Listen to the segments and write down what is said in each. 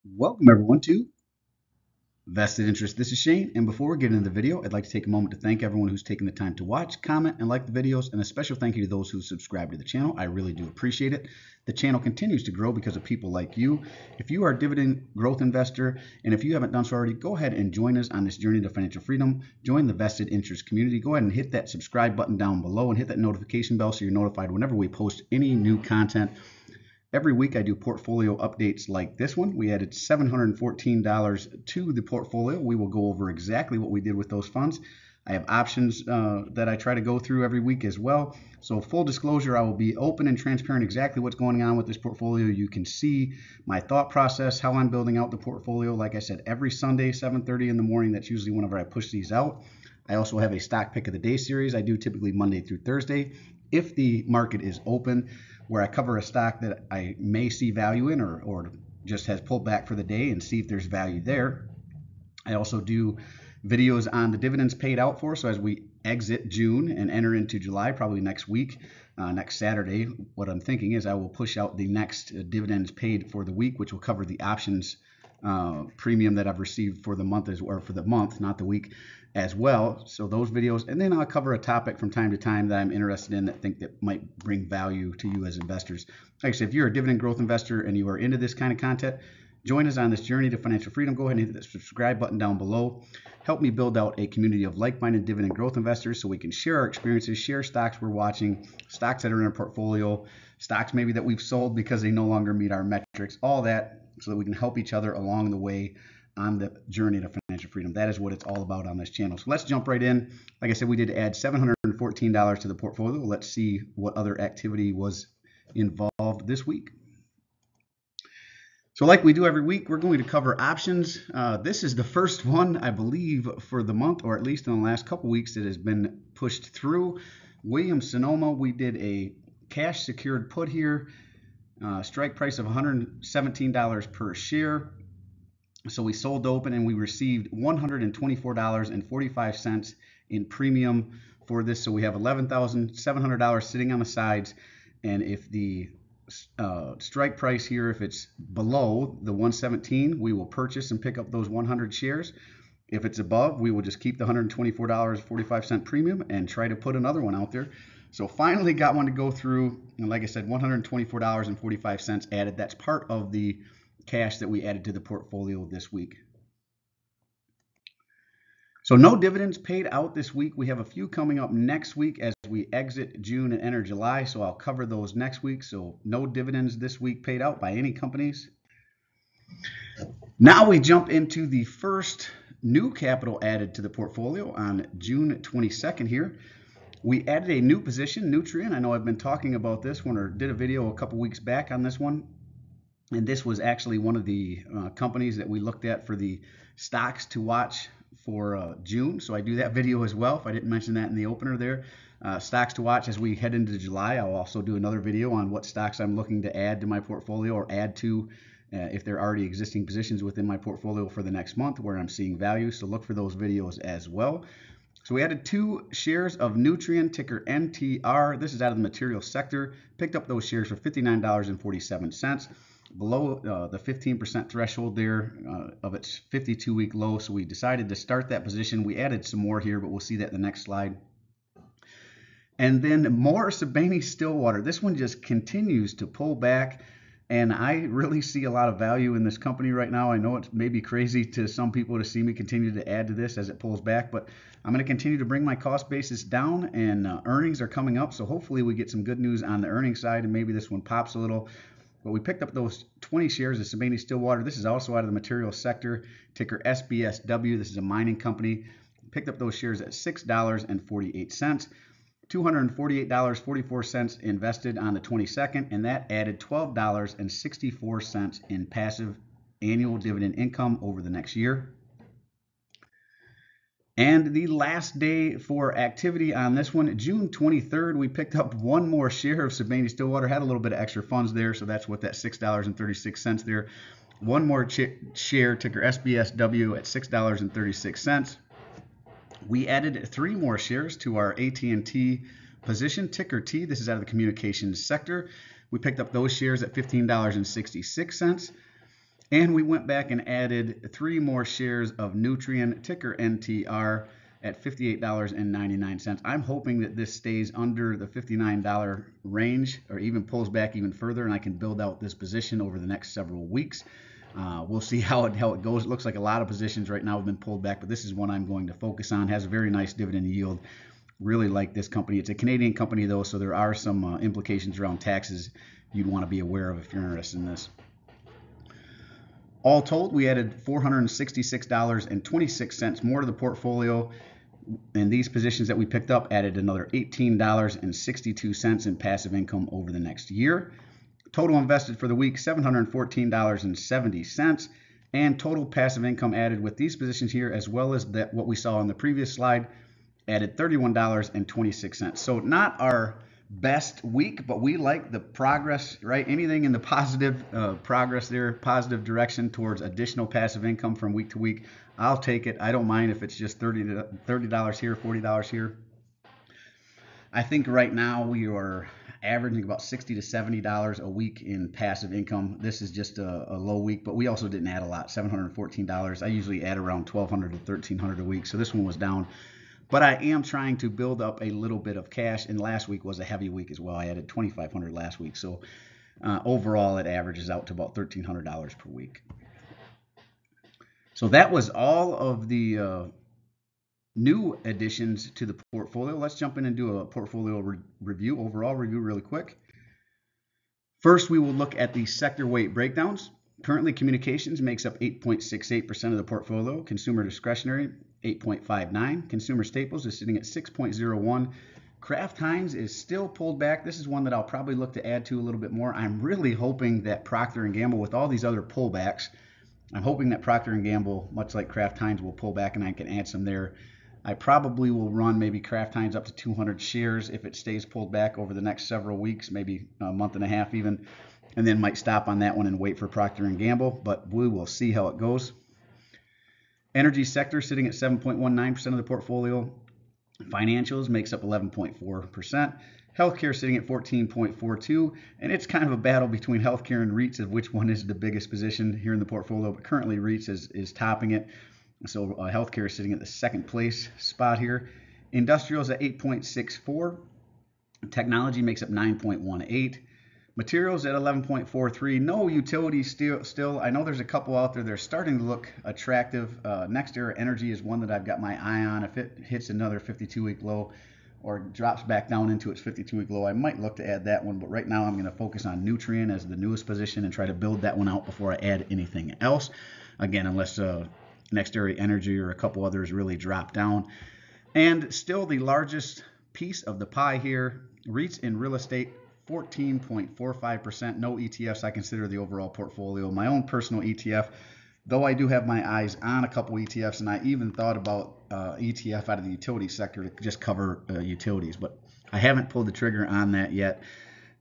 Welcome everyone to Vested Interest. This is Shane, and before we get into the video, I'd like to take a moment to thank everyone who's taken the time to watch, comment, and like the videos, and a special thank you to those who subscribe to the channel. I really do appreciate it. The channel continues to grow because of people like you. If you are a dividend growth investor, and if you haven't done so already, go ahead and join us on this journey to financial freedom. Join the Vested Interest community. Go ahead and hit that subscribe button down below and hit that notification bell so you're notified whenever we post any new content. Every week I do portfolio updates like this one. We added $714 to the portfolio. We will go over exactly what we did with those funds. I have options that I try to go through every week as well. So full disclosure, I will be open and transparent exactly what's going on with this portfolio. You can see my thought process, how I'm building out the portfolio. Like I said, every Sunday, 7:30 in the morning, that's usually whenever I push these out. I also have a stock pick of the day series. I do typically Monday through Thursday. If the market is open, where I cover a stock that I may see value in or just has pulled back for the day and see if there's value there. I also do videos on the dividends paid out for. So as we exit June and enter into July, probably next week, next Saturday, what I'm thinking is I will push out the next dividends paid for the week, which will cover the options premium that I've received for the month not the week as well. So those videos, and then I'll cover a topic from time to time that I'm interested in that I think that might bring value to you as investors. Like I said, if you're a dividend growth investor and you are into this kind of content, join us on this journey to financial freedom. Go ahead and hit the subscribe button down below. Help me build out a community of like-minded dividend growth investors so we can share our experiences, share stocks we're watching, stocks that are in our portfolio, stocks maybe that we've sold because they no longer meet our metrics, all that so that we can help each other along the way on the journey to financial freedom. That is what it's all about on this channel. So let's jump right in. Like I said, we did add $714 to the portfolio. Let's see what other activity was involved this week. So like we do every week, we're going to cover options. This is the first one, I believe, for the month, or at least in the last couple weeks, that has been pushed through. Williams-Sonoma, we did a cash secured put here. Strike price of $117 per share. So we sold open and we received $124.45 in premium for this. So we have $11,700 sitting on the sides. And if the strike price here, if it's below the 117, we will purchase and pick up those 100 shares. If it's above, we will just keep the $124.45 premium and try to put another one out there. So finally got one to go through, and like I said, $124.45 added. That's part of the cash that we added to the portfolio this week. So no dividends paid out this week. We have a few coming up next week as we exit June and enter July, so I'll cover those next week. So no dividends this week paid out by any companies. Now we jump into the first new capital added to the portfolio on June 22nd here. We added a new position, Nutrien. I know I've been talking about this one or did a video a couple weeks back on this one. And this was actually one of the companies that we looked at for the stocks to watch for June. So I do that video as well, if I didn't mention that in the opener there. Stocks to watch as we head into July. I'll also do another video on what stocks I'm looking to add to my portfolio or add to if there are already existing positions within my portfolio for the next month where I'm seeing value. So look for those videos as well. So we added 2 shares of Nutrien, ticker NTR. This is out of the materials sector. Picked up those shares for $59.47. Below the 15% threshold there of its 52-week low. So we decided to start that position. We added some more here, but we'll see that in the next slide. And then more Sibanye-Stillwater. This one just continues to pull back. And I really see a lot of value in this company right now. I know it may be crazy to some people to see me continue to add to this as it pulls back, but I'm going to continue to bring my cost basis down, and earnings are coming up. So hopefully we get some good news on the earnings side, and maybe this one pops a little. But we picked up those 20 shares of Sibanye-Stillwater. This is also out of the materials sector, ticker SBSW. This is a mining company. Picked up those shares at $6.48. $248.44 invested on the 22nd, and that added $12.64 in passive annual dividend income over the next year. And the last day for activity on this one, June 23rd, we picked up one more share of Sibanye-Stillwater. Had a little bit of extra funds there, so that's what that $6.36 there. One more share, ticker SBSW, at $6.36. We added 3 more shares to our AT&T position, ticker T. This is out of the communications sector. We picked up those shares at $15.66. And we went back and added 3 more shares of Nutrien, ticker NTR, at $58.99. I'm hoping that this stays under the $59 range or even pulls back even further, and I can build out this position over the next several weeks. We'll see how it goes. It looks like a lot of positions right now have been pulled back, but this is one I'm going to focus on. It has a very nice dividend yield. Really like this company. It's a Canadian company though, so there are some implications around taxes you'd want to be aware of if you're interested in this. All told, we added $466.26 more to the portfolio, and these positions that we picked up added another $18.62 in passive income over the next year. Total invested for the week, $714.70, and total passive income added with these positions here, as well as that what we saw on the previous slide, added $31.26. So not our best week, but we like the progress, right? Anything in the positive progress there, positive direction towards additional passive income from week to week, I'll take it. I don't mind if it's just $30 here, $40 here. I think right now we are averaging about $60 to $70 a week in passive income. This is just a low week, but we also didn't add a lot, $714. I usually add around $1,200 to $1,300 a week, so this one was down. But I am trying to build up a little bit of cash, and last week was a heavy week as well. I added $2,500 last week, so overall it averages out to about $1,300 per week. So that was all of the new additions to the portfolio. Let's jump in and do a portfolio overall review really quick. First, we will look at the sector weight breakdowns. Currently, communications makes up 8.68% of the portfolio. Consumer discretionary, 8.59. Consumer staples is sitting at 6.01. Kraft Heinz is still pulled back. This is one that I'll probably look to add to a little bit more. I'm really hoping that Procter & Gamble, with all these other pullbacks, I'm hoping that Procter & Gamble, much like Kraft Heinz, will pull back and I can add some there. I probably will run maybe Kraft Heinz up to 200 shares if it stays pulled back over the next several weeks, maybe a month and a half even, and then might stop on that one and wait for Procter & Gamble, but we will see how it goes. Energy sector sitting at 7.19% of the portfolio. Financials makes up 11.4%. Healthcare sitting at 14.42%, and it's kind of a battle between healthcare and REITs of which one is the biggest position here in the portfolio, but currently REITs is topping it. So healthcare is sitting at the second place spot here. Industrials at 8.64. Technology makes up 9.18. Materials at 11.43. No utilities still. I know there's a couple out there. They're starting to look attractive. Next Era Energy is one that I've got my eye on. If it hits another 52-week low or drops back down into its 52-week low, I might look to add that one. But right now I'm going to focus on Nutrien as the newest position and try to build that one out before I add anything else. Again, unless Next Era Energy or a couple others really drop down. And still the largest piece of the pie here, REITs in real estate, 14.45%. No ETFs I consider the overall portfolio. My own personal ETF, though I do have my eyes on a couple ETFs, and I even thought about ETF out of the utility sector to just cover utilities, but I haven't pulled the trigger on that yet.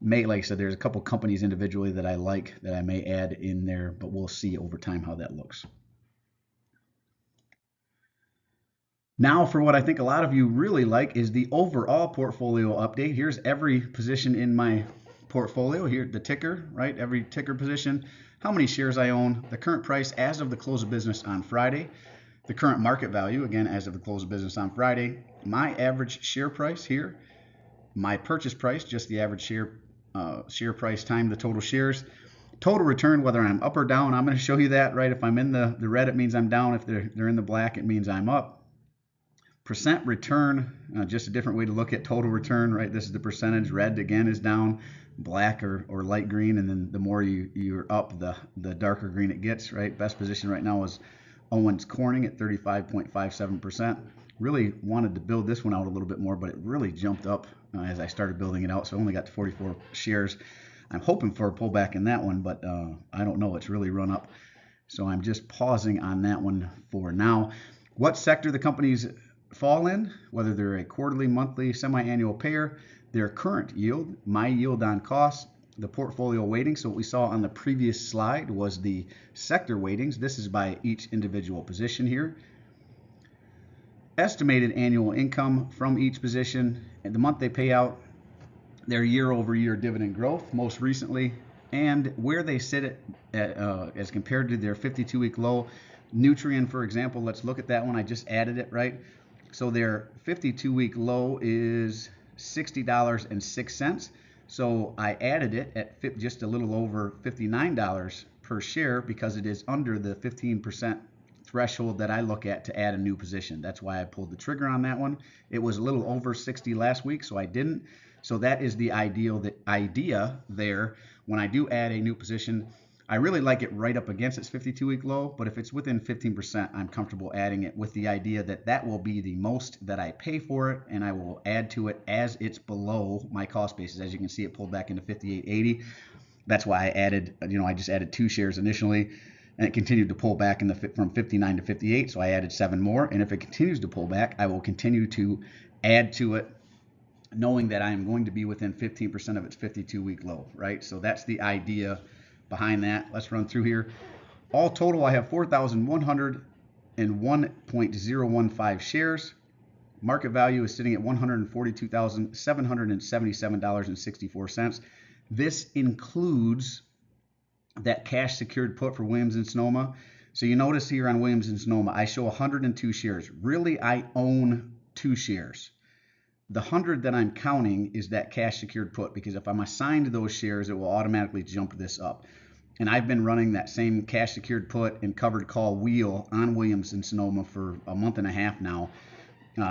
Like I said, there's a couple companies individually that I like that I may add in there, but we'll see over time how that looks. Now for what I think a lot of you really like is the overall portfolio update. Here's every position in my portfolio. Here, the ticker, right? Every ticker position, how many shares I own, the current price as of the close of business on Friday, the current market value, again, as of the close of business on Friday, my average share price here, my purchase price, just the average share price times the total shares, total return, whether I'm up or down. I'm going to show you that, right? If I'm in the red, it means I'm down. If they're in the black, it means I'm up. Percent return, just a different way to look at total return, right? This is the percentage. Red, again, is down. Black or light green, and then the more you're up, the darker green it gets, right? Best position right now is Owens Corning at 35.57%. Really wanted to build this one out a little bit more, but it really jumped up as I started building it out, so I only got to 44 shares. I'm hoping for a pullback in that one, but I don't know. It's really run up, so I'm just pausing on that one for now. What sector the companies fall in, whether they're a quarterly, monthly, semi-annual payer, their current yield, my yield on cost, the portfolio weighting. So what we saw on the previous slide was the sector weightings. This is by each individual position here. Estimated annual income from each position, and the month they pay out, their year-over-year dividend growth. Most recently, and where they sit at, as compared to their 52-week low. Nutrien, for example, let's look at that one. I just added it, right? So their 52-week low is $60.06. So I added it at just a little over $59 per share because it is under the 15% threshold that I look at to add a new position. That's why I pulled the trigger on that one. It was a little over 60 last week, so I didn't. So that is the idea there. When I do add a new position, I really like it right up against its 52-week low, but if it's within 15%, I'm comfortable adding it with the idea that that will be the most that I pay for it, and I will add to it as it's below my cost basis. As you can see, it pulled back into 58.80. That's why I added, I just added 2 shares initially, and it continued to pull back from 59 to 58, so I added 7 more. And if it continues to pull back, I will continue to add to it, knowing that I am going to be within 15% of its 52-week low, right? So that's the idea behind that. Let's run through here. All total, I have 4,101.015 shares. Market value is sitting at $142,777.64. This includes that cash secured put for Williams & Sonoma. So you notice here on Williams & Sonoma, I show 102 shares. Really, I own 2 shares. The 100 that I'm counting is that cash secured put, because if I'm assigned those shares, it will automatically jump this up. And I've been running that same cash secured put and covered call wheel on Williams & Sonoma for a month and a half now.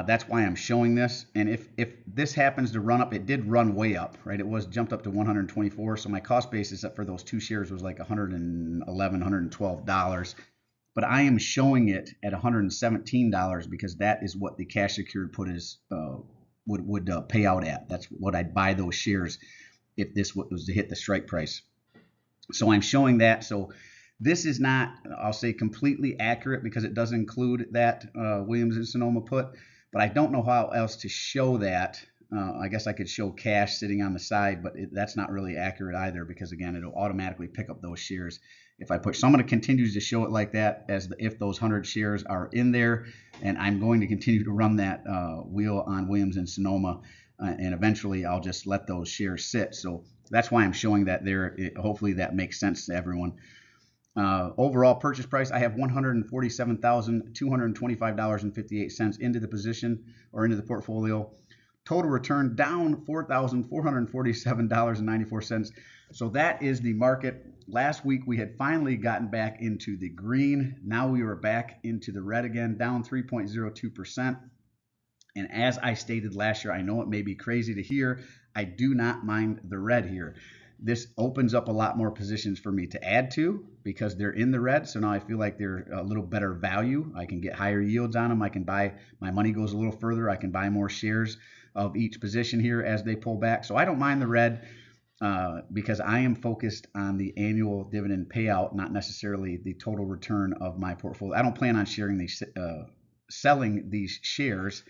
That's why I'm showing this. And if this happens to run up, it did run way up, right? It was jumped up to 124. So my cost basis for those 2 shares was like $111, $112. But I am showing it at $117 because that is what the cash secured put is would pay out at. That's what I'd buy those shares if this was to hit the strike price. So I'm showing that. So this is not, I'll say, completely accurate because it does include that Williams & Sonoma put, but I don't know how else to show that. I guess I could show cash sitting on the side, but that's not really accurate either because, again, it'll automatically pick up those shares if I push. So I'm going to continue to show it like that if those 100 shares are in there, and I'm going to continue to run that wheel on Williams & Sonoma, and eventually I'll just let those shares sit. So that's why I'm showing that there. Hopefully that makes sense to everyone. Overall purchase price, I have $147,225.58 into the position or into the portfolio. Total return down $4,447.94. So that is the market. Last week we had finally gotten back into the green. Now we are back into the red again, down 3.02%. And as I stated last year, I know it may be crazy to hear, I do not mind the red here. This opens up a lot more positions for me to add to because they're in the red. So now I feel like they're a little better value. I can get higher yields on them. I can buy, my money goes a little further. I can buy more shares of each position here as they pull back. So I don't mind the red because I am focused on the annual dividend payout, not necessarily the total return of my portfolio. I don't plan on selling these shares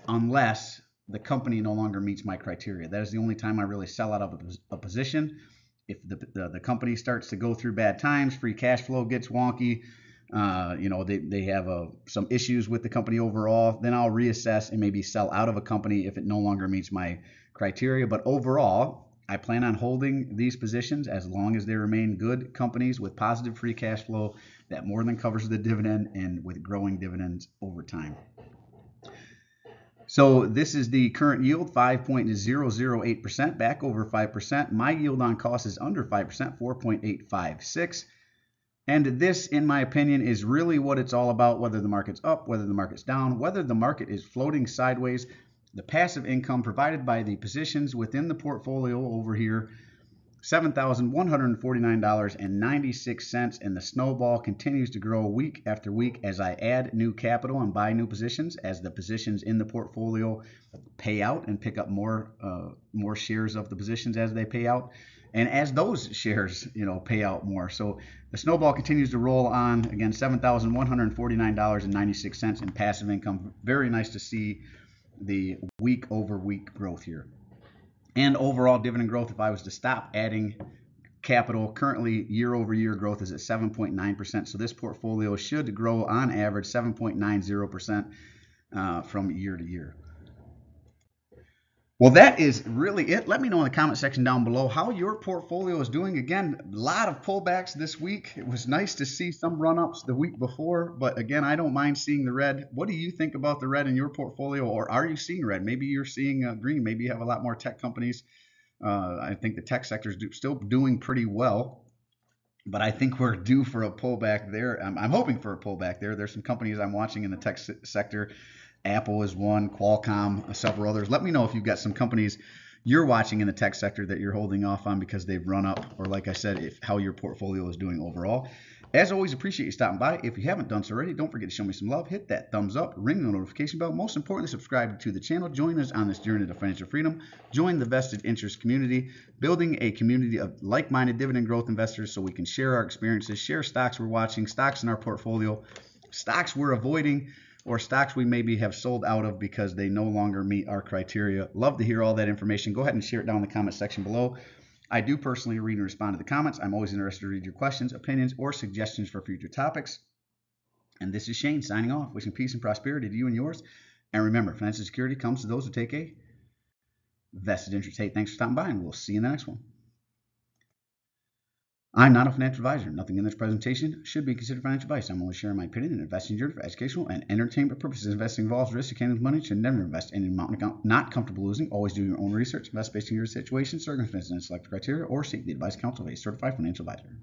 unless the company no longer meets my criteria. That is the only time I really sell out of a position. If the company starts to go through bad times, free cash flow gets wonky, they have some issues with the company overall, then I'll reassess and maybe sell out of a company if it no longer meets my criteria. But overall, I plan on holding these positions as long as they remain good companies with positive free cash flow that more than covers the dividend and with growing dividends over time. So this is the current yield, 5.008%, back over 5%. My yield on cost is under 5%, 4.856. And this, in my opinion, is really what it's all about, whether the market's up, whether the market's down, whether the market is floating sideways. The passive income provided by the positions within the portfolio over here, $7,149.96, and the snowball continues to grow week after week as I add new capital and buy new positions, as the positions in the portfolio pay out and pick up more shares of the positions as they pay out, and as those shares pay out more. So the snowball continues to roll on. Again, $7,149.96 in passive income. Very nice to see the week over week growth here. And overall dividend growth, if I was to stop adding capital, currently year over year growth is at 7.9%. So this portfolio should grow on average 7.90% from year to year. Well, that is really it. Let me know in the comment section down below how your portfolio is doing. Again, a lot of pullbacks this week. It was nice to see some run ups the week before, but again, I don't mind seeing the red. What do you think about the red in your portfolio, or are you seeing red? Maybe you're seeing green. Maybe you have a lot more tech companies. I think the tech sector is still doing pretty well, but I think we're due for a pullback there. I'm hoping for a pullback there. There's some companies I'm watching in the tech sector. Apple is one, Qualcomm, several others. Let me know if you've got some companies you're watching in the tech sector that you're holding off on because they've run up, or like I said, if how your portfolio is doing overall. As always, appreciate you stopping by. If you haven't done so already, don't forget to show me some love. Hit that thumbs up, ring the notification bell. Most importantly, subscribe to the channel. Join us on this journey to financial freedom. Join the vested interest community, building a community of like-minded dividend growth investors so we can share our experiences, share stocks we're watching, stocks in our portfolio, stocks we're avoiding, or stocks we maybe have sold out of because they no longer meet our criteria. Love to hear all that information. Go ahead and share it down in the comment section below. I do personally read and respond to the comments. I'm always interested to read your questions, opinions, or suggestions for future topics. And this is Shane signing off, wishing peace and prosperity to you and yours. And remember, financial security comes to those who take a vested interest. Hey, thanks for stopping by, and we'll see you in the next one. I'm not a financial advisor. Nothing in this presentation should be considered financial advice. I'm only sharing my opinion and investing journey for educational and entertainment purposes. Investing involves risk. You can't lose money. You should never invest any amount not comfortable losing. Always do your own research. Invest based on your situation, circumstances, and select criteria, or seek the advice counsel of a certified financial advisor.